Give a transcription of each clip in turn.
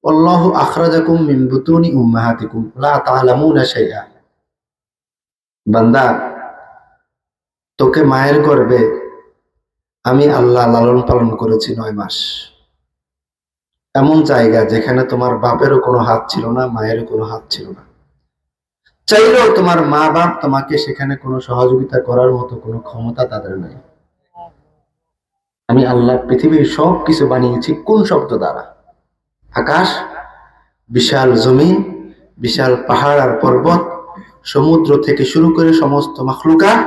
আল্লাহু আখরাজাকুম মিন বুতুনি উম্মাহাতিকুম লা তা'লামুনা শাইআ। বান্দা, তোকে মায়ের গর্ভে আমি আল্লাহ লালন পালন করেছি 9 মাস। এমন জায়গা যেখানে তোমার বাপেরও কোনো হাত ছিল না, মায়েরও কোনো হাত ছিল না। চাইলেও তোমার মা বাপ তোমাকে সেখানে কোনো সহযোগিতা করার মতো কোনো ক্ষমতা তাদের নাই। আমি আল্লাহ পৃথিবীর সব কিছু বানিয়েছি কোন শব্দ দ্বারা? আকাশ, বিশাল জমিন, বিশাল পাহাড় আর পর্বত, সমুদ্র থেকে শুরু করে সমস্ত মাখলুকাত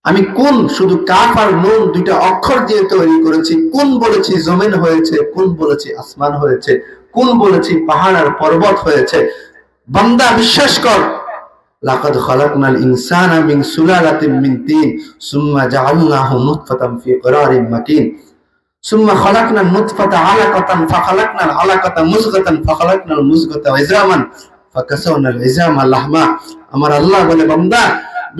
আমি কোন শুধু কাফ আর নুন দুইটা অক্ষর দিয়ে তৈরি করেছি। কোন বলেছি জমিন হয়েছে, কোন বলেছি আসমান হয়েছে, কোন বলেছি পাহাড় আর পর্বত হয়েছে। বান্দা বিশ্বাস কর, লাকাদ খালাকনাল ইনসানা মিন সুলালাতিন মিন তিন সুম্মা জাআলনাহু নুতফাতান ফি করারিন মাকিন সুম্মা খালাকনান নুতফাতা আলাকাতান ফাখালাকনাল আলাকাতা মুযগাতান ফাখালাকনাল মুযগাতা ইযামান ফাকাসাওনাল ইযামা লাহমা। আমার আল্লাহ বলে, বান্দা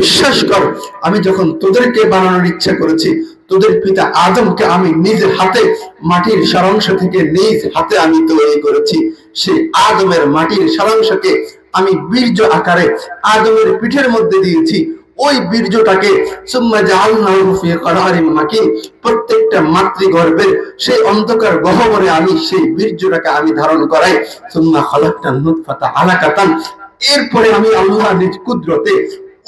বিশ্বাস কর, আমি যখন তোদেরকে বানানোর ইচ্ছা করেছি, তোদের পিতা আদমকে আমি নিজের হাতে মাটির সারাংশ থেকে নিজ হাতে আমি তৈরি করেছি। সেই আদমের মাটির সারাংশকে আমি বীর্য আকারে আদমের পিঠের মধ্যে দিয়েছি। ওই বীর্যটাকে সুম্মা জাআলনাহু ফি করারিন মাকিন, প্রত্যেকটা মাতৃগর্ভের সেই অন্ধকার গহ্বরে আমি সেই বীর্যটাকে আমি ধারণ করাই। সুম্মা খালাকনান নুতফাতা আলাকাতান, এরপরে আমি আল্লাহ নিজ কুদরতে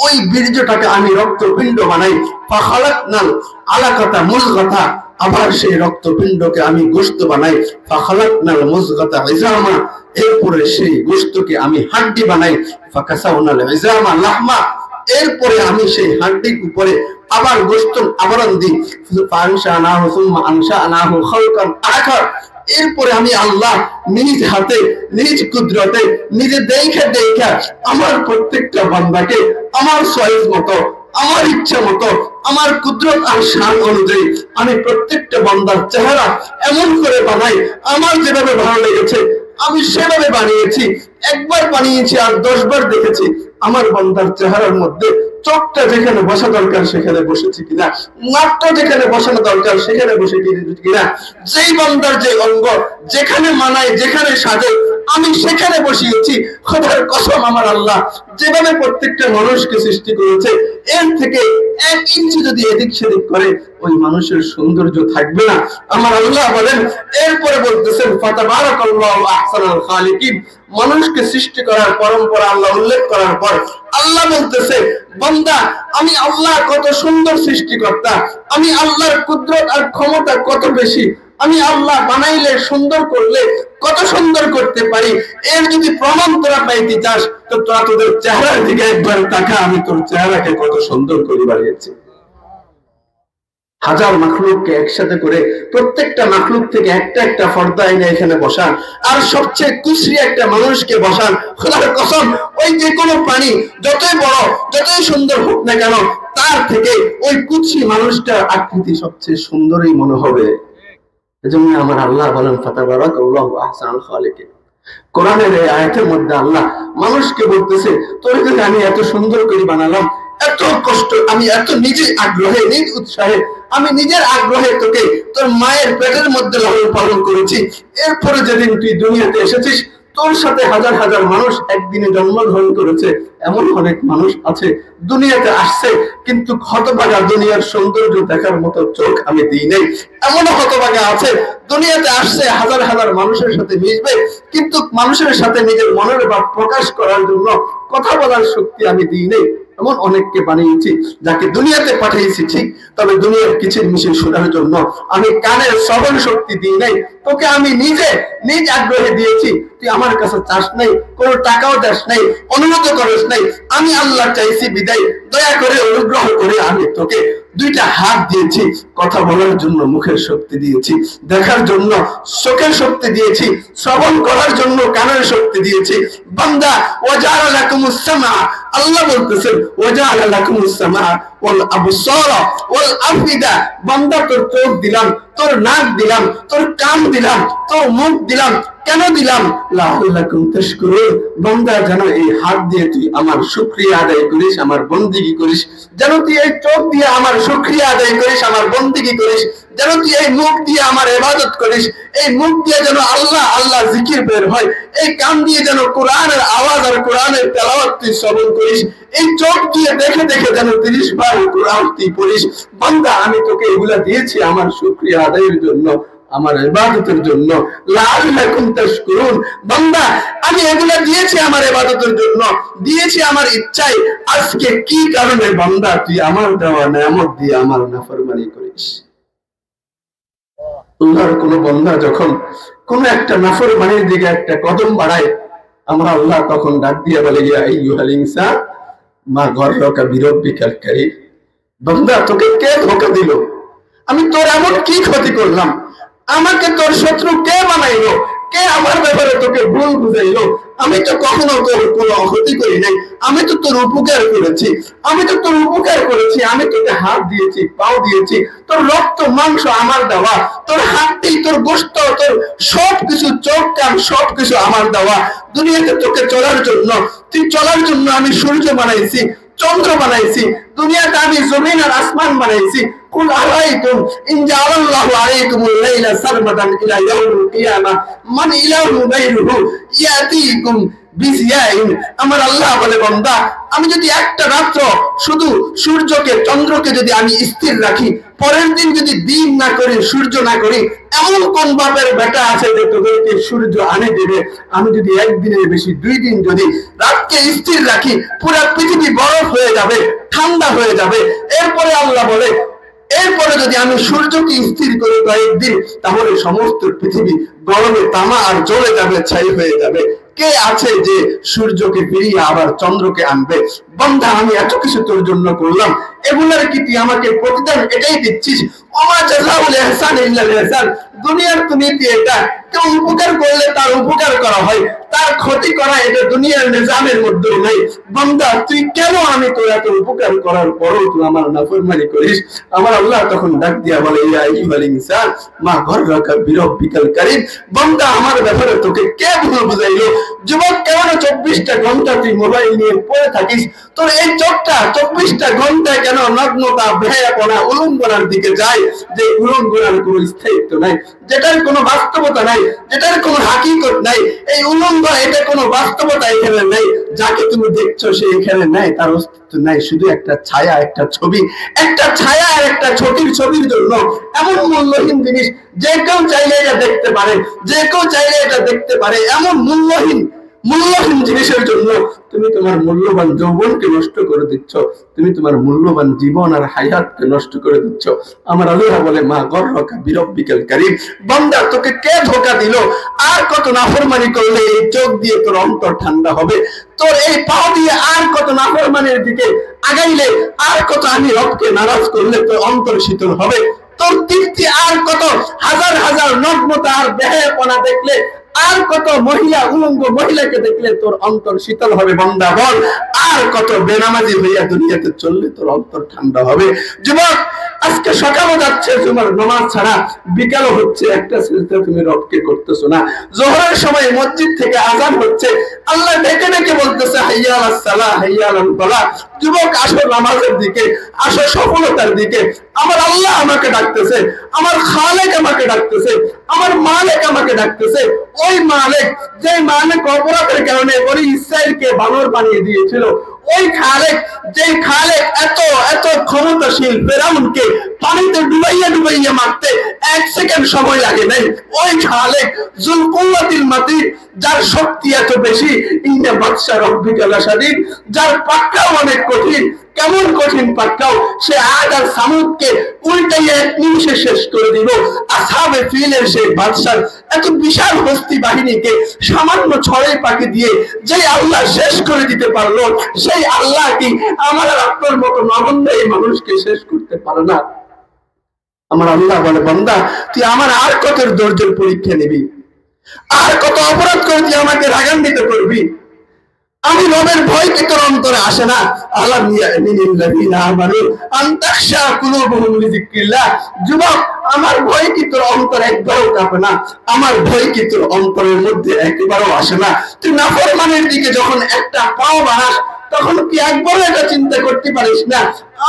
ওই বীর্যটাকে আমি রক্তপিণ্ড বানাই। ফাখালাকনাল আলাকাতা মুযগাতা, আবার সেই রক্তপিণ্ডকে আমি গোশত বানাই। ফাখালাকনাল মুযগাতা ইযামা, এরপরে সেই গোশতকে আমি হাড্ডি বানাই। ফাকাসাওনাল ইযামা লাহমা, এরপরে আমি সেই হাড্ডির উপরে আবার গোশত আবরণ দিই। ফানশানাহু সুম্মা আনশানাহু খালকান আখার, এরপরে আমি আল্লাহ নিজ হাতে নিজ কুদরতে নিজে দেখে আমার প্রত্যেকটা বান্দাকে আমার চয়েস মতো, আমার ইচ্ছা মতো, আমার কুদরত আর শান অনুযায়ী আমি প্রত্যেকটা বান্দার চেহারা এমন করে বানাই, আমার যেভাবে ভালো লেগেছে আমি সেভাবে বানিয়েছি। একবার বানিয়েছি আর 10 বার দেখেছি আমার বান্দার চেহারার মধ্যে চোখটা যেখানে বসা দরকার সেখানে বসেছে কিনা, নাকটা যেখানে বসানো দরকার সেখানে বসে কিনা, যেই বান্দার যে অঙ্গ যেখানে মানায় যেখানে সাজে আমি সেখানে বসিয়েছি। খোদার কসম, আমার আল্লাহ যেভাবে প্রত্যেকটা মানুষকে সৃষ্টি করেছে, এর থেকে 1 ইঞ্চি যদি এদিক সেদিক করে ওই মানুষের সৌন্দর্য থাকবে না। আমার আল্লাহ বলেন, এরপরে বলতেছেন ফাতাবারাকাল্লাহু আহসানুল খালিকিন। মানুষকে সৃষ্টি করার পরম্পরা আল্লাহ উল্লেখ করার পর আল্লাহ বলতেছে, বান্দা আমি আল্লাহ কত সুন্দর সৃষ্টিকর্তা, আমি আল্লাহর কুদরত আর ক্ষমতা কত বেশি, আমি আল্লাহ বানাইলে সুন্দর করলে কত সুন্দর করতে পারি। এর যদি প্রমাণ তোরা পাইতে চাস তো তোরা তোদের চেহারার দিকে একবার তাকা, আমি তোর চেহারাকে কত সুন্দর করে বানিয়েছি। হাজার মাখলুককে একসাথে করে প্রত্যেকটা মাখলুক থেকে একটা একটা ফর্দা এনে এখানে বসান, আর সবচেয়ে কুশরি একটা মানুষকে বসান। খোদার কসম, ওই যে কোনো প্রাণী যতই বড় যতই সুন্দর হোক না কেন, তার থেকে ওই কুশরি মানুষটার আকৃতি সবচেয়ে সুন্দরই মনে হবে। এজন্য আমার আল্লাহ বলেন ফাতাবারাকাল্লাহু আহসানুল খালিকিন। কোরআনের এই আয়াতের মধ্যে আল্লাহ মানুষকে বলতেছে, তোরে যদি আমি এত সুন্দর করে বানালাম, এত কষ্ট আমি এত নিজে আগ্রহে নিজ উৎসাহে আমি নিজের আগ্রহে তোকে তোর মায়ের পেটের মধ্যে লালন পালন করেছি, এরপরে যেদিন তুই দুনিয়াতে এসেছিস তোর সাথে হাজার হাজার মানুষ একদিনে জন্মগ্রহণ করেছে। এমন অনেক মানুষ আছে দুনিয়াতে আসছে কিন্তু হতভাগা, দুনিয়ার সৌন্দর্য দেখার মতো চোখ আমি দিই নাই। এমন হতভাগা আছে দুনিয়াতে আসছে হাজার হাজার মানুষের সাথে মিশবে কিন্তু মানুষের সাথে নিজের মনের ভাব প্রকাশ করার জন্য কথা বলার শক্তি আমি দিই নাই। এমন অনেককে বানিয়েছি যাকে দুনিয়াতে পাঠিয়েছি ঠিক, তবে দুনিয়ার কিচির মিচির শোনার জন্য আমি কানের শ্রবণ শক্তি দিই নাই। তোকে আমি নিজে নিজ আগ্রহে দিয়েছি, তুই আমার কাছে চাস নাই, কোনো টাকাও দাস নাই, অনুরোধ করিস নাই। আমি আল্লাহ চাইছি বিদায়, দয়া করে অনুগ্রহ করে আমি তোকে 2টা হাত দিয়েছি, কথা বলার জন্য মুখের শক্তি দিয়েছি, দেখার জন্য চোখের শক্তি দিয়েছি, শ্রবণ করার জন্য কানের শক্তি দিয়েছি। বান্দা ওয়াজাআলা লাকুমুস সামা, আল্লাহ বলতেছেন ওয়াজাআলা লাকুমুস সামা ওয়াল আবসারা ওয়াল আফিদা। বান্দা তোর চোখ দিলাম, তোর নাক দিলাম, তোর কান দিলাম, তোর মুখ দিলাম। কেন দিলাম? লাআল্লাকুম তাশকুরুন। বান্দা যেন এই হাত দিয়ে তুই আমার শুকরিয়া আদায় করিস, আমার বন্দেগী করিস, যেন তুই এই চোখ দিয়ে আমার শুকরিয়া আদায় করিস, আমার বন্দেগী করিস, যেন তুই এই মুখ দিয়ে আমার ইবাদত করিস, এই মুখ দিয়ে যেন আল্লাহ আল্লাহ জিকির বের হয়, এই কান দিয়ে যেন কোরআনের আওয়াজ আর কোরআনের তেলাওয়াত তুই শ্রবণ করিস, এই চোখ দিয়ে দেখে দেখে যেন 30 বার কোরআন তুই পড়িস। বান্দা আমি তোকে এগুলা দিয়েছি আমার শুকরিয়া আদায়ের জন্য, আমার ইবাদতের জন্য। লাআল্লাকুম তাশকুরুন। বান্দা আমি এগুলা দিয়েছি আমার ইবাদতের জন্য, দিয়েছি আমার ইচ্ছায়। আজকে কি কারণে বান্দা তুই আমার দেওয়া নিয়ামত দিয়ে আমার নাফরমানি করিস? আল্লাহর কোন বান্দা যখন কোন একটা নাফরমানির দিকে একটা কদম বাড়ায়, আমরা আল্লাহ তখন ডাক দিয়ে বলে, ইয়া আইয়ুহাল ইনসান মা গররাকা বিরব্বিকাল কারীম। বান্দা তোকে কে ধোঁকা দিল? আমি তোর এমন কি ক্ষতি করলাম? আমাকে তোর শত্রু কে বানাইলো? কে আমার ব্যাপারে তোকে ভুল বুঝাইলো? আমি তো কখনো তোর কোনো ক্ষতি করি নাই, আমি তো তোর উপকার করেছি, আমি তো তোর উপকার করেছি। আমি তোকে হাত দিয়েছি, পাও দিয়েছি, তোর রক্ত মাংস আমার দেওয়া, তোর হাড্ডি, তোর গোশত, তোর সবকিছু, চোখ কান সবকিছু আমার দেওয়া। দুনিয়াতে তোকে চলার জন্য, তুই চলার জন্য আমি সূর্য বানাইছি, চন্দ্র বানাইছি, দুনিয়াতে আমি জমিন আর আসমান বানাইছি। কুল আরাইতুম ইন জাআলাল্লাহু আলাইকুমুল লাইলা সারমাদান ইলা ইয়াউমিল কিয়ামাহ মান ইলাহুন গায়রুহু ইয়াতিকুম বিজিয়াইন। আমার আল্লাহ বলে, বান্দা আমি যদি একটা রাত্র শুধু সূর্যকে চন্দ্রকে যদি আমি স্থির রাখি, পরের দিন যদি দিন না করি, সূর্য না করি, এমন কোন বাপের বেটা আছে যে তোদেরকে সূর্য আনে দেবে? আমি যদি একদিনের বেশি 2 দিন যদি রাতকে স্থির রাখি, পুরো পৃথিবী বরফ হয়ে যাবে, ঠান্ডা হয়ে যাবে। এরপরে আল্লাহ বলে, এরপরে যদি আমি সূর্যকে স্থির করি কয়েকদিন, তাহলে সমস্ত পৃথিবী গরমে তামা আর জ্বলে যাবে, ছাই হয়ে যাবে। কে আছে যে সূর্যকে ফিরিয়ে আবার চন্দ্রকে আনবে? বান্দা আমি এত কিছু তোর জন্য করলাম, এগুলার কি তুই আমাকে প্রতিদান এটাই দিচ্ছিস? ওমা জাযাউল ইহসান ইল্লাল ইহসান। দুনিয়ার নীতি এটা, কেউ উপকার করলে তার উপকার করা হয়, তার ক্ষতি করা এটা দুনিয়ার নিজামের মধ্যে নাই। বান্দা তুই কেন আমি তোর এত উপকার করার পরও তুই আমার নাফরমানি করিস? আমার আল্লাহ তখন ডাক দিয়া বলে, ইয়া আইয়ুহাল ইনসান মা গররাকা বিরব্বিকাল কারীম। বান্দা আমার ব্যাপারে তোকে কে ভুল বুঝাইলো? যুবক, কেমন 24টা ঘন্টা তুই মোবাইল নিয়ে পড়ে থাকিস? তোর এই চোখটা 24টা ঘন্টায় কেন নগ্নতা, বেহায়াপনা, উলঙ্গনার দিকে যায়? যে উলঙ্গনার কোনো স্থায়িত্ব নাই, যেটার কোনো বাস্তবতা নাই, যেটার কোনো হাকিকত নাই। এই উলঙ্গ, এটা কোনো বাস্তবতা এখানে নাই। যাকে তুমি দেখছো সে এখানে নাই, তার অস্তিত্ব নাই, শুধু একটা ছায়া, একটা ছবি, একটা ছায়া আর একটা ছবির জন্য এমন মূল্যহীন জিনিস যে কেউ চাইলে এটা দেখতে পারে, যে কেউ চাইলে এটা দেখতে পারে। এমন মূল্যহীন জিনিসের জন্য তুমি তোমার মূল্যবান যৌবনকে নষ্ট করে দিচ্ছ, তুমি তোমার মূল্যবান জীবন আর হায়াতকে নষ্ট করে দিচ্ছ। আমার আল্লাহ বলে, মা গররাকা বিরব্বিকাল কারীম। বান্দা তোকে কে ধোঁকা দিল? আর কত নাফরমানি করলে এই চোখ দিয়ে তোর অন্তর ঠান্ডা হবে? তোর এই পা দিয়ে আর কত নাফরমানির দিকে আগাইলে, আর কত আমি রবকে নারাজ করলে তোর অন্তর শীতল হবে? তোর তৃপ্তি আর কত হাজার হাজার নগ্নতা আর বেহায়াপনা দেখলে, আর কত মহিলা, উলঙ্গ মহিলাকে দেখলে তোর অন্তর শীতল হবে? বান্দা বল, আর কত বেনামাজি হইয়া দুনিয়াতে চললে তোর অন্তর ঠান্ডা হবে? যুবক, আজকে সকালও যাচ্ছে তোমার নামাজ ছাড়া, বিকালও হচ্ছে, একটা সিজদা তুমি রবকে করতেছো না। জোহরের সময় মসজিদ থেকে আযান হচ্ছে, আল্লাহ ডেকে ডেকে বলতেছে, হাইয়া আলাস সালাহ, হাইয়া আলাল ফালাহ। যুবক, আসো নামাজের দিকে, আসো সফলতার দিকে। আমার আল্লাহ আমাকে ডাকতেছে, আমার খালেক আমাকে ডাকতেছে, আমার মালিক আমাকে ডাকতেছে। ওই মালিক, যে মালিক অপরাধের কারণে বনি ইসরাইলকে বানর বানিয়ে দিয়েছিল, ওই খালেক, যে খালেক এত এত ক্ষমতাশীল ফেরাউনকে পানিতে ডুবাইয়া মারতে 1 সেকেন্ড সময় লাগে নাই। ওই খালেক যুল কুওয়াতিল মাতিন, যার শক্তি এত বেশি, ইন্না বাদশা রব্বিকা লাশাদীদ, যার পাকড়াও অনেক কঠিন। কেমন কঠিন পাকড়াও? সে আদ আর সামুদকে উল্টাইয়ে 1 নিমিষে শেষ করে দিল। আসহাবে ফিলের সেই বাদশার এত বিশাল হস্তি বাহিনীকে সামান্য ছড়াই পাখি দিয়ে যে আল্লাহ শেষ করে দিতে পারলো, সেই আল্লাহ কি আমার আপনার মতো নগণ্য এই মানুষকে শেষ করতে পারে না? আমার আল্লাহ বলে, বান্দা তুই আমার আর কত ধৈর্যের পরীক্ষা নিবি? আর কত অপরাধ করে তুই আমাকে রাগান্বিত করবি? আমি রবের ভয় কি তোর অন্তরে আসে না? আল্লাহ যুবক, আমার ভয় কি তোর অন্তরে একবারও কাঁপে না? আমার ভয় কি তোর অন্তরের মধ্যে একেবারেও আসে না? তুই নাফরমানের দিকে যখন একটা পাও বাড়াস, তখন কি একবার এটা চিন্তা করতে পারিস না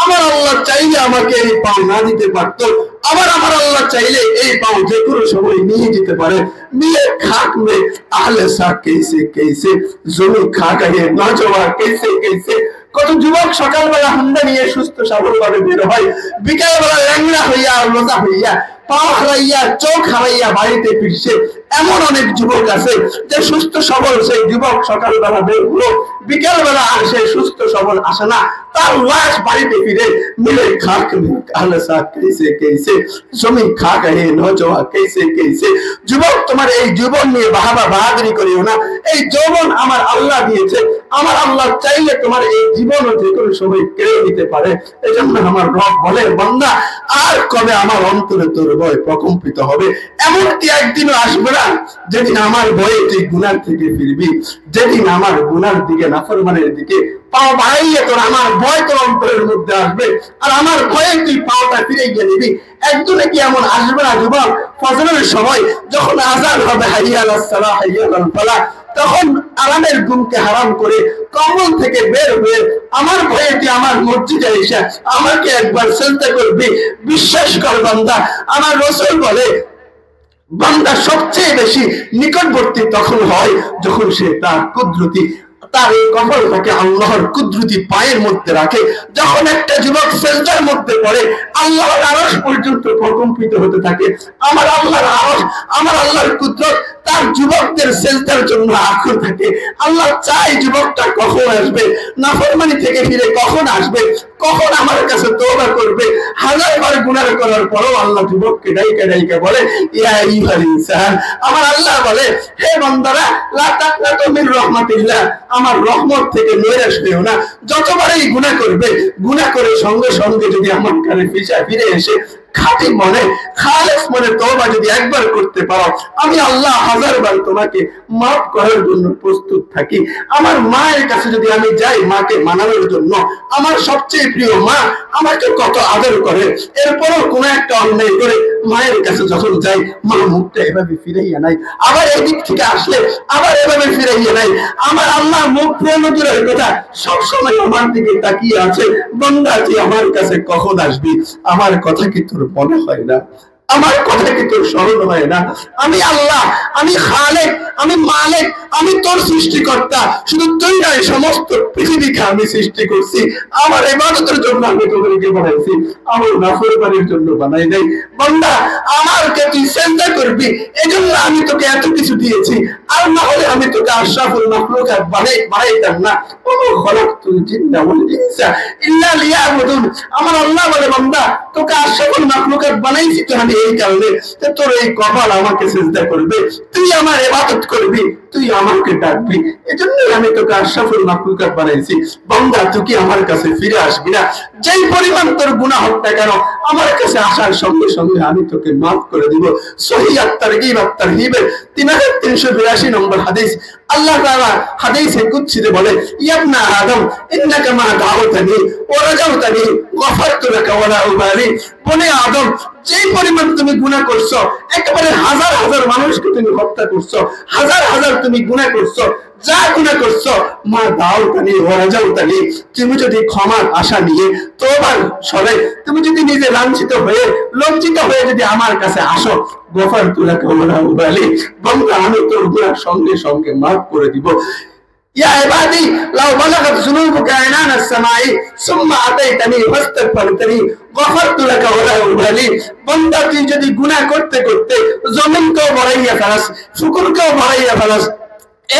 আমার আল্লাহ চাইলে আমাকে এই পাও না দিতে পারতো, আবার আমার আল্লাহ চাইলে এই পাও যে কোনো সময় নিয়ে যেতে পারে। मिले खाक में आहले सा कैसे कैसे জমি খাক আগে নজওয়া कैसे कैसे। কত যুবক সকালবেলা হুন্ডা নিয়ে সুস্থ সবলভাবে বের হয়, বিকালবেলা ল্যাংড়া হইয়া রোজা হইয়া পা হারাইয়া চোখ হারাইয়া বাড়িতে ফিরছে। এমন অনেক যুবক আছে যে সুস্থ সবল সেই যুবক সকালবেলা বের হলো, বিকালবেলা আর সে সুস্থ সবল আসে না, তার লাশ বাড়িতে ফিরে মিলে খাক আহলে सा कैसे कैसे জমি খাক আগে নজওয়া कैसे कैसे। যুবক তোমার এই জীবন নিয়ে বাহাদুরি করিও না, এই যৌবন আমার আল্লাহ দিয়েছে, আমার আল্লাহ চাইলে তোমার এই জীবনও যে কোনো সময় কেড়ে নিতে পারে। এজন্য আমার রব বলে বান্দা আর কবে আমার অন্তরে তোর ভয় প্রকম্পিত হবে? এমনকি একদিনও আসবে না যেদিন আমার ভয়ে তুই গুনার থেকে ফিরবি, যেদিন আমার গুনার দিকে নাফরমানের দিকে পাও বাড়াইয়ে তোর আমার ভয় তোর অন্তরের মধ্যে আসবে, আর আমার ভয়ে তুই পাওটা ফিরে গিয়ে নিবি। একদিনে কি এমন আসবে না যুবক ফজরের সময় যখন আযান হবে হাইয়া আলাস সালাহ হাইয়া আলাল ফালাহ, তখন আরামের ঘুমকে হারাম করে কম্বল থেকে বের হয়ে আমার ভয়ে তুই আমার মসজিদে এসে আমাকে একবার সিজদা করবি? বিশ্বাস কর বান্দা, আমার রাসূল বলে বান্দা সবচেয়ে বেশি নিকটবর্তী তখন হয় যখন সে তার কুদরতি তার এই কপালটাকে আল্লাহর কুদরতি পায়ের মধ্যে রাখে। যখন একটা যুবক সিজদার মধ্যে পড়ে আল্লাহর আরশ পর্যন্ত প্রকম্পিত হতে থাকে। আমার আল্লাহর আরশ, আমার আল্লাহর কুদরত তার যুবকদের সিজদার জন্য আকুল থাকে। আল্লাহ চাই যুবকটা কখন আসবে, নাফরমানি থেকে ফিরে কখন আসবে, কখন আমার কাছে তওবা করবে। হাজারবার গুনাহ করার পরও আল্লাহ যুবককে ডাইকা বলে ইয়া আইয়ুহাল ইনসান, আমার আল্লাহ বলে হে বান্দারা লা তাকনাতু মির রাহমাতিল্লাহ, আমার রহমত থেকে নৈরাশ হইও না। যতবারই গুনাহ করবে, গুনাহ করে সঙ্গে সঙ্গে যদি আমার কাছে ফিরে এসে খাঁটি মনে খালেস মনে তওবা যদি একবার করতে পারো, আমি আল্লাহ হাজারবার তোমাকে মাফ করার জন্য প্রস্তুত থাকি। আমার মায়ের কাছে যদি আমি যাই মাকে মানানোর জন্য, আমার সবচেয়ে প্রিয় মা আমাকে কত আদর করে, এরপরও কোন একটা অন্যায় করে মায়ের কাছে যখন যাই মা মুখটা এভাবে ফিরাইয়া নাই, আবার এদিক থেকে আসলে আবার এভাবে ফিরাইয়া নাই। আমার আল্লাহ মুখ ফিরানো দূরের কথা সবসময় আমার দিকে তাকিয়ে আছে। বান্দা তুই আমার কাছে কখন আসবি? আমার কথা কি তোর মনে হয় না? আমার কথা কি তোর স্মরণ হয় না? আমি আল্লাহ, আমি খালেক, আমি মালিক, আমি তোর সৃষ্টিকর্তা। শুধু তুই নয়, সমস্ত পৃথিবীকে আমি সৃষ্টি করছি, আমার ইবাদতের জন্য আমি তোদেরকে বানাইছি, আমার নাফরমানির জন্য বানাই নাই। বান্দা আমারকে তুই সিজদা করবি, এজন্য আমি তোকে এত কিছু দিয়েছি, আর না হলে আমি তোকে আশরাফুল মাখলুকাত বানাইতাম না। ওয়া খালাকতুল জিন্না ওয়াল ইনসা ইল্লা লিয়াবুদুন। আমার আল্লাহ বলে বান্দা তোকে আশরাফুল মাখলুকাত বানাইছি তো আমি এই কারণে তোর এই কপাল আমাকে সিজদা করবে, তুই আমার ইবাদত করবি, তুই আমাকে ডাকবি, এজন্যই আমি তোকে আশরাফুল মাখলুকাত বানাইছি। বান্দা তুই কি আমার কাছে ফিরে আসবি না? যেই পরিমাণ তোর গুনাহ হোক না কেন আমার কাছে আসার সঙ্গে সঙ্গে আমি তোকে মাফ করে দিব। সহিহ আত-তারগীব আত-তারহীবের 3382 নম্বর হাদিস, আল্লাহ তাআলা হাদিসে কুদসিতে বলে ইয়া আদম ইন্নাকা মা দাওতানি ওয়া রাজাউতানি গফারতু লাকা ওয়া লা উবালি। বনে আদম, যে পরিমাণ তুমি গুনাহ করছো, একেবারে হাজার হাজার মানুষকে তুমি হত্যা করছো, হাজার হাজার তুমি গুনাহ করছো, যা গুনাহ করছো মা দাওতানি ওয়া রাজাউতানি, তুমি যদি ক্ষমার আশা নিয়ে তওবার সরে তুমি যদি নিজে লাঞ্ছিত হয়ে লজ্জিত হয়ে যদি আমার কাছে আসো, গফারতু লাকা ওয়া লা উবালি, বান্দা আমি তোর গুনাহ সঙ্গে সঙ্গে মাফ করে দিব। ইয়া ইবাদি লাউ বালাগাত যুনুবুকা আনানা আস-সামাই সুম্মা আতাইতানি ফাস্তাগফিরতানি গফারতু লাকা ওয়া লা উবালি। বান্দা তুই যদি গুনাহ করতে করতে জমিনকেও ভরাইয়া ফেলাস, শুকরকেও ভরাইয়া ফেলাস,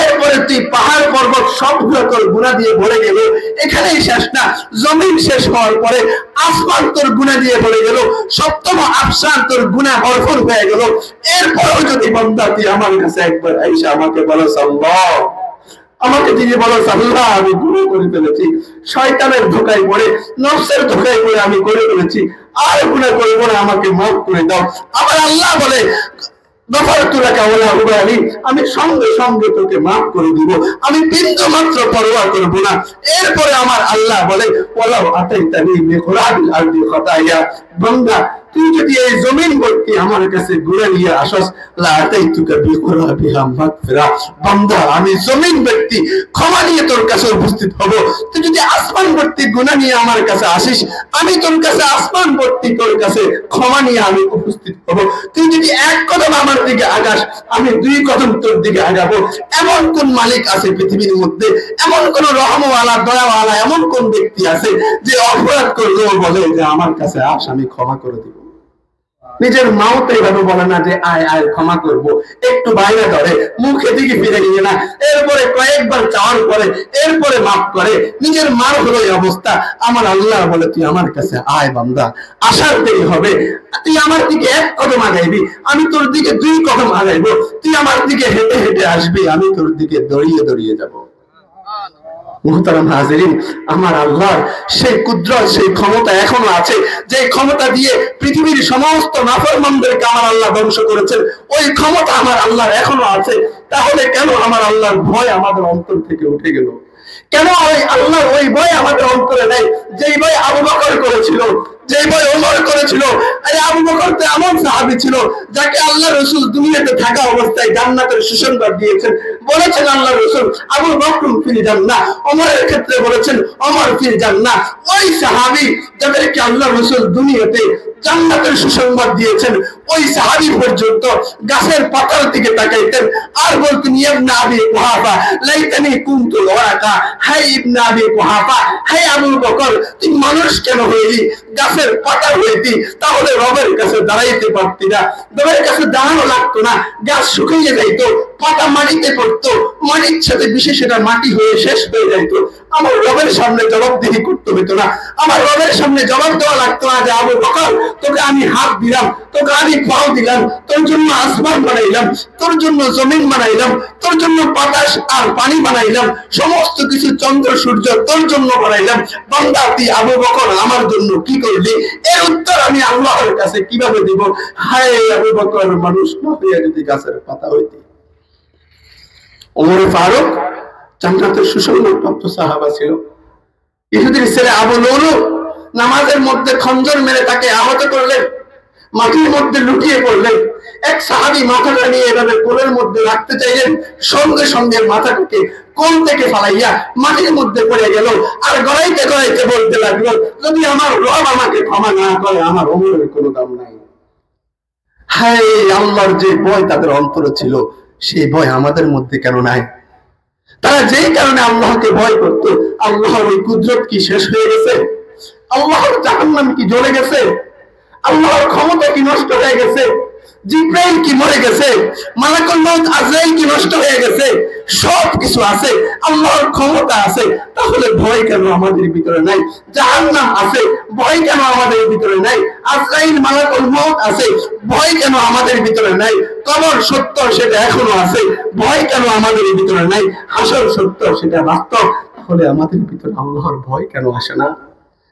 এরপরে তুই পাহাড় পর্বত সবগুলো তোর গুনাহ দিয়ে ভরে গেল, এখানেই শেষ না, জমিন শেষ হওয়ার পরে আসমান তোর গুনাহ দিয়ে ভরে গেল, সপ্তম আসমান তোর গুনাহ ভরপুর হয়ে গেল, এরপরেও যদি বান্দা তুই আমার কাছে একবার আইসা আমাকে বলস আল্লাহ, আমাকে যদি বলস আল্লাহ আমি গুনাহ করে ফেলেছি, শয়তানের ধোঁকায় পড়ে নফসের ধোঁকায় পড়ে আমি করে ফেলেছি, আর গুনাহ করব না, আমাকে মাফ করে দাও। আমার আল্লাহ বলে গফারতু লাকা ওয়া লা উবালি, আমি সঙ্গে সঙ্গে তোকে মাফ করে দিব, আমি বিন্দু মাত্র পরোয়া করব না। এরপরে আমার আল্লাহ বলে ওয়ালাউ আতাইতানি বিকুরাবিল আরদি খাতায়া, বান্দা তুই যদি এই জমিন ভর্তি আমার কাছে গুনাহ নিয়ে আসস লা আতাইতুকা বিকুরাবিহা মাগফিরা, বান্দা আমি জমিন ভর্তি ক্ষমা নিয়ে তোর কাছে উপস্থিত হব। তুই যদি আসমান ভর্তি গুনাহ নিয়ে আমার কাছে আসিস, আমি তোর কাছে আসমান ভর্তি তোর কাছে ক্ষমা নিয়ে আমি উপস্থিত হব। তুই যদি এক কদম আমার দিকে আগাস, আমি 2 কদম তোর দিকে আগাবো। এমন কোন মালিক আছে পৃথিবীর মধ্যে, এমন কোন রহমওয়ালা দয়াওয়ালা এমন কোন ব্যক্তি আছে যে অপরাধ করলেও বলে যে আমার কাছে আস, আমি ক্ষমা করে দিব? নিজের মাও তো এইভাবে বলে না যে আয় আয় ক্ষমা করব, একটু বাইরে ধরে মুখে দিকে ফিরে নিয়ে না, এরপরে কয়েকবার চাওয়ার পরে এরপরে মাফ করে। নিজের মার হলো এই অবস্থা। আমার আল্লাহ বলে তুই আমার কাছে আয় বান্দা, আসার দেরি হবে। তুই আমার দিকে 1 কদম আগাইবি, আমি তোর দিকে 2 কদম আগাইবো। তুই আমার দিকে হেঁটে হেঁটে আসবি, আমি তোর দিকে দড়িয়ে দড়িয়ে যাব। মুহতারাম হাজিরিন, আমার আল্লাহর সেই কুদরত, সেই ক্ষমতা এখনো আছে, যে ক্ষমতা দিয়ে পৃথিবীর সমস্ত নাফরমানদেরকে আমার আল্লাহ ধ্বংস করেছেন, ওই ক্ষমতা আমার আল্লাহর এখনো আছে। তাহলে কেন আমার আল্লাহর ভয় আমাদের অন্তর থেকে উঠে গেল? কেন ওই আল্লাহর ওই ভয় আমাদের অন্তরে নেই? যেই ভয় আবু বকর করেছিল, যেই ভয় ওমর করেছিল। আরে আবু বকর তো এমন সাহাবী ছিল যাকে আল্লাহ রাসূল দুনিয়াতে থাকা অবস্থায় জান্নাতের সুসংবাদ দিয়েছেন। বলেছেন আল্লাহ রাসূল আবু বকর ফিল জান্নাহ, ওমরের ক্ষেত্রে বলেছেন ওমর ফিল জান্নাহ। ওই সাহাবী যাদেরকে আল্লাহ রাসূল দুনিয়াতে জান্নাতের সুসংবাদ দিয়েছেন, ওই সাহাবী পর্যন্ত গাছের পাতার দিকে তাকাইতেন আর বলতেন ইবনে আবি কুহাফা লাইতানি কুনতু ওয়ারাকা। হাই ইবনে আবি কুহাফা, হাই আবু বকর, তুই মানুষ কেন হইলি? গাছের পাতা হইতি তাহলে রবের কাছে দাঁড়াইতে পারতি না, রবের কাছে দাঁড়ানো লাগতো না। গাছ শুকিয়ে যাইতো, পাতা মাটিতে পড়তো, মাটির সাথে বিশেষ এটা মাটি হয়ে শেষ হয়ে যাইতো। আমার রবের সামনে জবাবদিহি করতে হইতো না, আমার রবের সামনে জবাব দেওয়া লাগতো না যে আবু বকর তোকে আমি হাত দিলাম, তোকে আমি পাও দিলাম, তোর জন্য আসমান বানাইলাম, তোর জন্য জমিন বানাইলাম, তোর জন্য বাতাস আর পানি বানাইলাম, সমস্ত কিছু চন্দ্র সূর্য তোর জন্য বানাইলাম। বান্দা তুই আবু বকর আমার জন্য কি করলি? এর উত্তর আমি আল্লাহর কাছে কিভাবে দিব? হায় আবু বকর মানুষ না হইয়া যদি গাছের পাতা হইতি। ওমর ফারুক জান্নাতের সুসংবাদপ্রাপ্ত সাহাবা ছিল। ইহুদির ছেলে আবু লুলু নামাজের মধ্যে খঞ্জর মেরে তাকে আহত করলেন, মাটির মধ্যে লুটিয়ে পড়লেন। এক সাহাবী মাথাটা নিয়ে এভাবে কোলের মধ্যে রাখতে চাইলেন, সঙ্গে সঙ্গে মাথাটাকে কোল থেকে ফালাইয়া মাটির মধ্যে পড়ে গেল আর গড়াইতে গড়াইতে বলতে লাগলো যদি আমার রব আমাকে ক্ষমা না করে আমার ওমরের কোনো দাম নাই। হায় আল্লাহর যে ভয় তাদের অন্তরে ছিল, সেই ভয় আমাদের মধ্যে কেন নাই? তারা যেই কারণে আল্লাহকে ভয় করত, আল্লাহর ওই কুদরত কি শেষ হয়ে গেছে? আল্লাহর জাহান্নাম কি জ্বলে গেছে? আল্লাহর ক্ষমতা কি নষ্ট হয়ে গেছে? জিব্রাইল কি মরে গেছে? মালাকুল মউত আজরাইল কি নষ্ট হয়ে গেছে? সব কিছু আছে, আল্লাহর ক্ষমতা আছে, তাহলে ভয় কেন আমাদের ভিতরে নাই? জাহান্নাম আছে, ভয় কেন আমাদের ভিতরে নাই? আজরাইল মালাকুল মউত আছে, ভয় কেন আমাদের ভিতরে নাই? কবর সত্য, সেটা এখনো আছে, ভয় কেন আমাদের ভিতরে নাই? হাসর সত্য, সেটা বাস্তব, তাহলে আমাদের ভিতরে আল্লাহর ভয় কেন আসে না?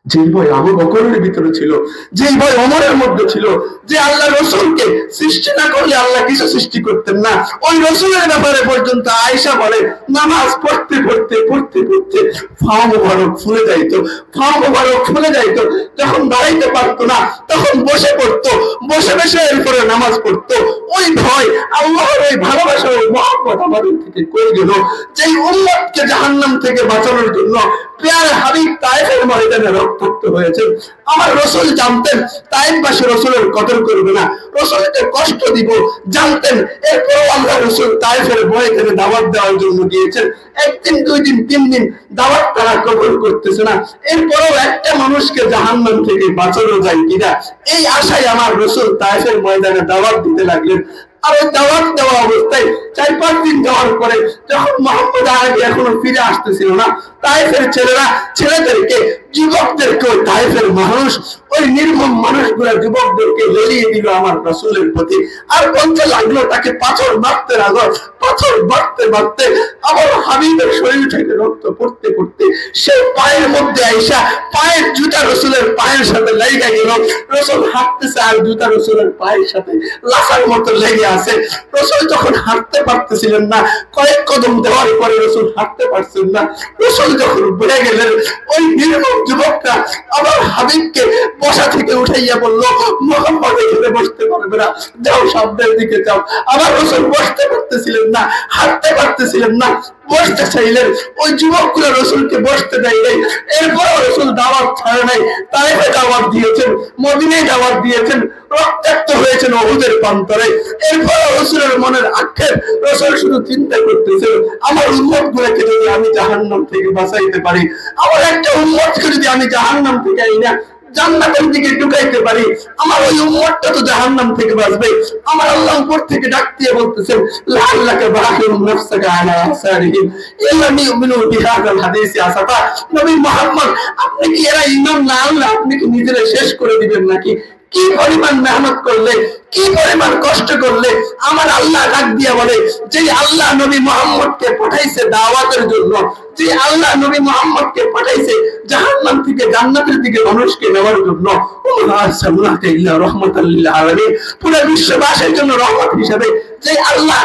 যে ভয় আবু বকরের ভিতরে ছিল, যে ভয় ওমরের মধ্যে ছিল, যে আল্লাহ রসুলকে সৃষ্টি না করলে আল্লাহ কিছু সৃষ্টি করতেন না, ওই রসুলের ব্যাপারে পর্যন্ত আয়েশা বলে নামাজ পড়তে পড়তে পড়তে পড়তে পা মোবারক ফুলে যাইতো, পা মোবারক ফুলে যাইতো। যখন দাঁড়াইতে পারতো না তখন বসে পড়তো, বসে বসে এরপরে নামাজ পড়তো। ওই ভয়, আল্লাহর ওই ভালোবাসা, ওই মহব্বত আমাদের থেকে কই গেল? যেই উম্মতকে জাহান্নাম থেকে বাঁচানোর জন্য প্রিয় হাবিব তায়েফের ময়দানে রক্তাক্ত হয়েছে। আমার রাসূল জানতেন তায়েফবাসী রাসূলের কদর করবে না, রাসূলকে কষ্ট দিব জানতেন। এরপর আল্লাহ রাসূল তায়েফের ময়দানে দাওয়াত দেওয়ার জন্য গিয়েছেন। একদিন, 2 দিন, 3 দিন দাওয়াত তারা কবুল করতেছে না। এরপরও একটা মানুষকে জাহান্নাম থেকে বাঁচানো যায় কিনা এই আশায় আমার রাসূল তায়েফের ময়দানে দাওয়াত দিতে লাগলেন। আর ওই দাওয়াত দেওয়া অবস্থায় 4-5 দিন যাওয়ার পরে যখন মুহাম্মদ আরবি এখনো ফিরে আসতেছিল না, তায়েফের ছেলেরা ছেলেদেরকে, যুবকদেরকে, ওই তায়েফের মানুষ, ওই নির্মম মানুষগুলা যুবকদেরকে লেলিয়ে দিল আমার রাসূলের প্রতি। আর বলতে লাগলো, তাকে পাথর মারতে লাগলো। পাথর মারতে মারতে আমার হাবিবের শরীর থেকে রক্ত পড়তে পড়তে সে পায়ের মধ্যে আইসা পায়ের জুতা রাসূলের পায়ের সাথে লেগে গেল। রাসূল হাঁটতেছে আর জুতা রাসূলের পায়ের সাথে লাফার মতো লেগে আছে। রাসূল যখন হাঁটতে পারতেছিলেন না, কয়েক কদম দেওয়ার পরে রাসূল হাঁটতে পারছেন না। রাসূল যখন বলে গেলেন, ওই নির্মম যুবকটা আমার হাবিবকে বসা থেকে উঠাইয়া বলল, মুহাম্মদ এখানে বসতে পারবে না, যাও সামনের দিকে যাও। আমার রাসূল বসতে পারতেছিলেন না, হাঁটতে পারতেছিলেন না, বসতে চাইলেন, ওই যুবকগুলো রাসূলকে বসতে দেয় নাই। এরপর রাসূল দাওয়াত ছাড়ে নাই, তায়েফে দাওয়াত দিয়েছেন, মদিনায় দাওয়াত দিয়েছেন, রক্তাক্ত হয়েছেন উহুদের প্রান্তরে। এরপর রাসূলের মনের আক্ষেপ, রাসূল শুধু চিন্তা করতেছেন, আমার উম্মতগুলোকে যদি আমি জাহান্নাম থেকে বাঁচাইতে পারি, আমার একটা উম্মতকে যদি আমি জাহান্নাম থেকে আইনা জান্নাতের দিকে ঢুকাইতে পারি, আমার ওই উম্মতটা তো জাহান্নাম থেকে বাঁচবে। আমার আল্লাহ উপর থেকে ডাক দিয়ে বলতেছেন, লাআল্লাকা বাখিরুন নাফসাকা আলা আসারিহিম ইল্লাম ইউমিনু বিহাযাল হাদিসি আসাফা। নবী মুহাম্মদ, আপনি কি এরা ঈমান না আনলে আপনি কি নিজেরা শেষ করে দিবেন নাকি? কি পরিমাণ মেহনত করলে, কি পরিমাণ কষ্ট করলে আমার আল্লাহ ডাক দিয়া বলে, যে আল্লাহ নবী মুহাম্মদকে পাঠাইছে দাওয়াতের জন্য, যে আল্লাহ নবী মুহাম্মদকে পাঠাইছে জাহান্নাম থেকে জান্নাতের দিকে মানুষকে নেওয়ার জন্য, আরসালনাকা ইল্লা রাহমাতাল লিল আলামিন, পুরো বিশ্ববাসীর জন্য রহমত হিসেবে যে আল্লাহ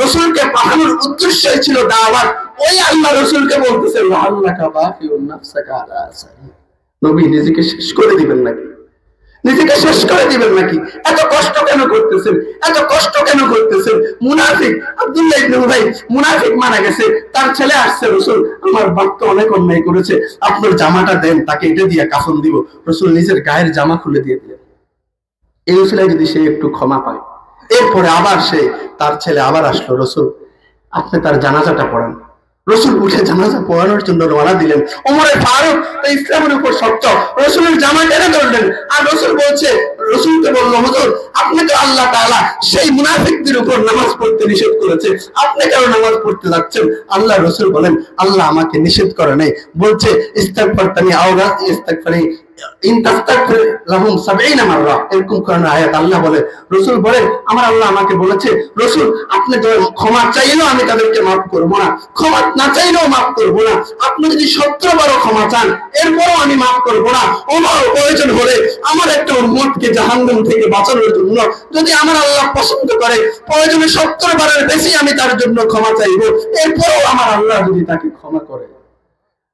রাসূলকে পাঠানোর উদ্দেশ্যই ছিল দাওয়াত, ওই আল্লাহ রাসূলকে বলতেছে, লাআল্লাকা বাখিরুন নাফসাকা আলা আসারিহিম। নবী নিজেকে শেষ করে দিবেন নাকি? নিজেকে শেষ করে দিবেন নাকি? এত কষ্ট কেন করতেছেন? এত কষ্ট কেন করতেছেন? মুনাফিক আব্দুল্লাহ ইবনে উবাই মুনাফিক মারা গেছে, তার ছেলে আসছে, রাসূল আমার বাপ তো অনেক অন্যায় করেছে, আপনার জামাটা দেন, তাকে এটা দিয়ে কাফন দিব। রাসূল নিজের গায়ের জামা খুলে দিয়ে দিলেন। এই উসিলায় যদি সে একটু ক্ষমা পায়, এরপরে আবার সে তার ছেলে আবার আসলো, রাসূল আপনি তার জানাজাটা পড়ান। রাসূল উঠে জানাজা পড়ানোর জন্য রওনা দিলেন। ওমরে ফারুক ইসলামের উপর সত্য, রাসূলের জামা টেনে ধরলেন, আর রাসূল বলছে, রাসূলকে বলল, হুজুর আপনি তো আল্লাহ তাআলা সেই মুনাফিকদের উপর নামাজ পড়তে নিষেধ করেছে, আপনি কেন নামাজ পড়তে যাচ্ছেন? আল্লাহ রাসূল বলেন, আল্লাহ আমাকে নিষেধ করে নাই, বলছে ইস্তাগফারতানি আওরা ইস্তাগফারি ইন তাস্তাগফির লাহুম 70 মাররা, এরকম কোরআন আয়াত আল্লাহ বলে। রাসূল বলেন, আমার আল্লাহ আমাকে বলেছে, রাসূল আপনি তো ক্ষমা চাইলেও আমি তাদেরকে মাফ করব না, ক্ষমা না চাইলেও মাফ করব না, আপনি যদি 70 বারও ক্ষমা চান এরপরও আমি মাফ করব না। আমার প্রয়োজন হলে আমার একটা উম্মতকে জাহান্নাম থেকে বাঁচানোর জন্য যদি আমার আল্লাহ পছন্দ করে, প্রয়োজনে 70 বারের বেশি আমি তার জন্য ক্ষমা চাইব, এরপরও আমার আল্লাহ যদি তাকে ক্ষমা করে।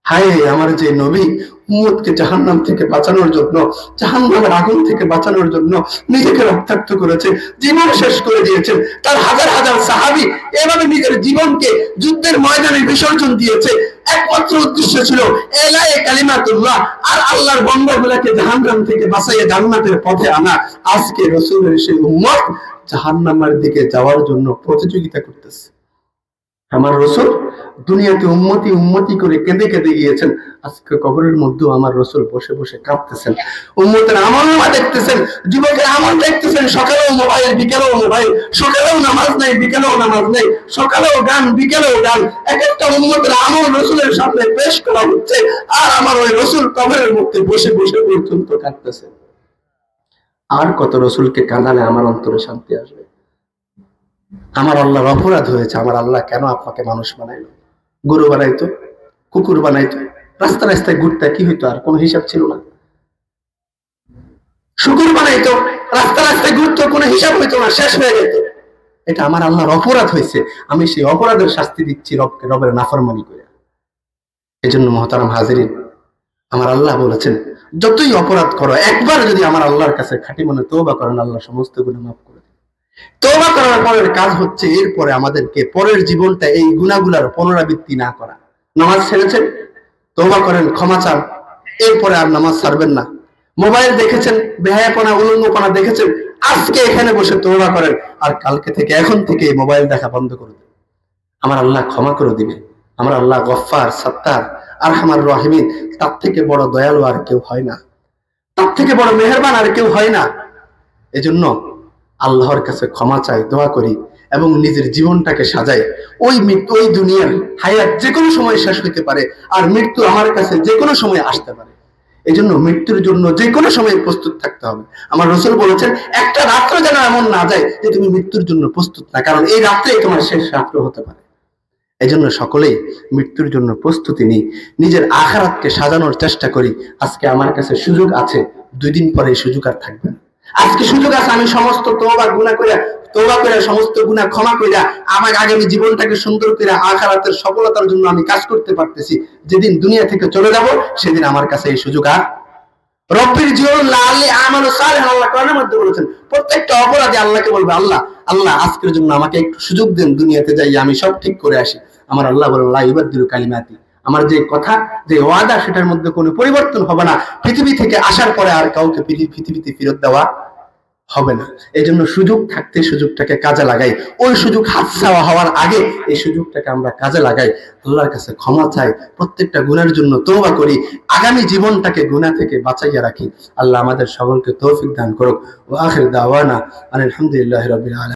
হায় আমার যে নবী উম্মতকে জাহান্নাম থেকে বাঁচানোর জন্য, জাহান্নামের আগুন থেকে বাঁচানোর জন্য নিজেকে রক্তাক্ত করেছে, জীবন শেষ করে দিয়েছেন। তার হাজার হাজার সাহাবী এভাবে নিজের জীবনকে যুদ্ধের ময়দানে বিসর্জন দিয়েছে। একমাত্র উদ্দেশ্য ছিল এলায়ে কালিমাতুল্লাহ, আর আল্লাহর বান্দাগুলোকে জাহান্নাম থেকে বাঁচাইয়ে জান্নাতের পথে আনা। আজকে রাসূলের সেই উম্মত জাহান্নামের দিকে যাওয়ার জন্য প্রতিযোগিতা করতেছে। আমার রাসূল দুনিয়াতে উম্মতি উম্মতি করে কেঁদে কেঁদে গিয়েছেন, আজকে কবরের মধ্যে আমার রাসূল বসে বসে কাঁদতেছেন। উম্মতের আমলনামা দেখতেছেন, যুবকের আমল দেখতেছেন, সকালেও মোবাইল, বিকেলেও মোবাইল, সকালেও নামাজ নাই, বিকেলেও নামাজ নাই, সকালেও গান, বিকেলেও গান, এক একটা উম্মতের আমল রাসূলের সামনে পেশ করা হচ্ছে, আর আমার ওই রাসূল কবরের মধ্যে বসে বসে পর্যন্ত কাঁদতেছেন। আর কত রাসূলকে কাঁদালে আমার অন্তরে শান্তি আসবে? আমার আল্লাহর অপরাধ হয়েছে, আমার আল্লাহ কেন আপনাকে মানুষ বানাইলো? গরু বানাইতো, কুকুর বানাইতো, রাস্তা রাস্তায় ঘুরতে কি হইতো? আর কোনো হিসাব ছিল না। শুকুর বানাইতো, রাস্তা রাস্তায় ঘুরতো, কোনো হিসাব হইতো না, শেষ হয়ে যেত। এটা আমার আল্লাহর অপরাধ হয়েছে, আমি সেই অপরাধের শাস্তি দিচ্ছি রবকে, রবের নাফরমানি করে। এই জন্য মহতারাম হাজিরিন, আমার আল্লাহ বলেছেন, যতই অপরাধ করো, একবার যদি আমার আল্লাহর কাছে খাঁটি মনে তওবা করেন, আল্লাহ সমস্ত গুনাহ মাফ করে দেন। তওবা করার পরের কাজ হচ্ছে এরপরে আমাদেরকে পরের জীবনটা এই গুনাহগুলোর পুনরাবৃত্তি না করা। নামাজ ছেড়েছেন, তওবা করেন, ক্ষমা চান, এরপরে আর নামাজ ছাড়বেন না। মোবাইল দেখেছেন, বেহায়াপনা উলঙ্গপনা দেখেছেন, আজকে এখানে বসে তওবা করেন, আর কালকে থেকে, এখন থেকে মোবাইল দেখা বন্ধ করে দেন। আমার আল্লাহ ক্ষমা করে দিবে। আমার আল্লাহ গফফার, সাত্তার, আরহামার রাহিমিন, তার থেকে বড় দয়ালু আর কেউ হয় না, তার থেকে বড় মেহেরবান আর কেউ হয় না। এজন্য আল্লাহর কাছে ক্ষমা চাই, দোয়া করি, এবং নিজের জীবনটাকে সাজাই। ওই মৃত্যু, ওই দুনিয়ার হায়াত যে কোনো সময় শেষ হইতে পারে, আর মৃত্যু আমার কাছে যে কোনো সময় আসতে পারে। এই জন্য মৃত্যুর জন্য যে কোনো সময় প্রস্তুত থাকতে হবে। আমার রাসূল বলেছেন, একটা রাত্র যেন এমন না যায় যে তুমি মৃত্যুর জন্য প্রস্তুত না, কারণ এই রাত্রেই তোমার শেষ রাত্র হতে পারে। এই জন্য সকলেই মৃত্যুর জন্য প্রস্তুতি নিই, নিজের আখিরাতকে সাজানোর চেষ্টা করি। আজকে আমার কাছে সুযোগ আছে, 2 দিন পরে এই সুযোগ আর থাকবে না। আজকে সুযোগ আছে, আমি সমস্ত তওবা গুনাহ করে তওবা করে সমস্ত গুনাহ ক্ষমা কইরা আমার আগামী জীবনটাকে সুন্দর করে আখিরাতের সফলতার জন্য আমি কাজ করতে পারতেছি। যেদিন দুনিয়া থেকে চলে যাব সেদিন আমার কাছে এই সুযোগ আর রব্বির জিউল লালি আমালু সালিহ, আল্লাহ কোরআনের মধ্যে বলেছেন প্রত্যেকটা অপরাধী আল্লাহকে বলবে, আল্লাহ আল্লাহ আজকের জন্য আমাকে একটু সুযোগ দেন, দুনিয়াতে যাই আমি সব ঠিক করে আসি। আমার আল্লাহ বলেন লা ইউবাদদিলু কালিমাতি, আমার যে কথা যে ওয়াদা সেটার মধ্যে কোনো পরিবর্তন হবে না। পৃথিবী থেকে আসার পরে আর কাউকে পৃথিবীতে ফেরত দেওয়া হবে না। এই জন্য সুযোগ থাকতে সুযোগটাকে কাজে লাগাই, ওই সুযোগ হাতছাড়া হওয়ার আগে এই সুযোগটাকে আমরা কাজে লাগাই, আল্লাহর কাছে ক্ষমা চাই, প্রত্যেকটা গুনাহের জন্য তওবা করি, আগামী জীবনটাকে গুনাহ থেকে বাঁচাইয়া রাখি। আল্লাহ আমাদের সকলকে তৌফিক দান করুক। ওয়া আখির দাওয়ানা আলহামদুলিল্লাহি রাব্বিল আলামিন।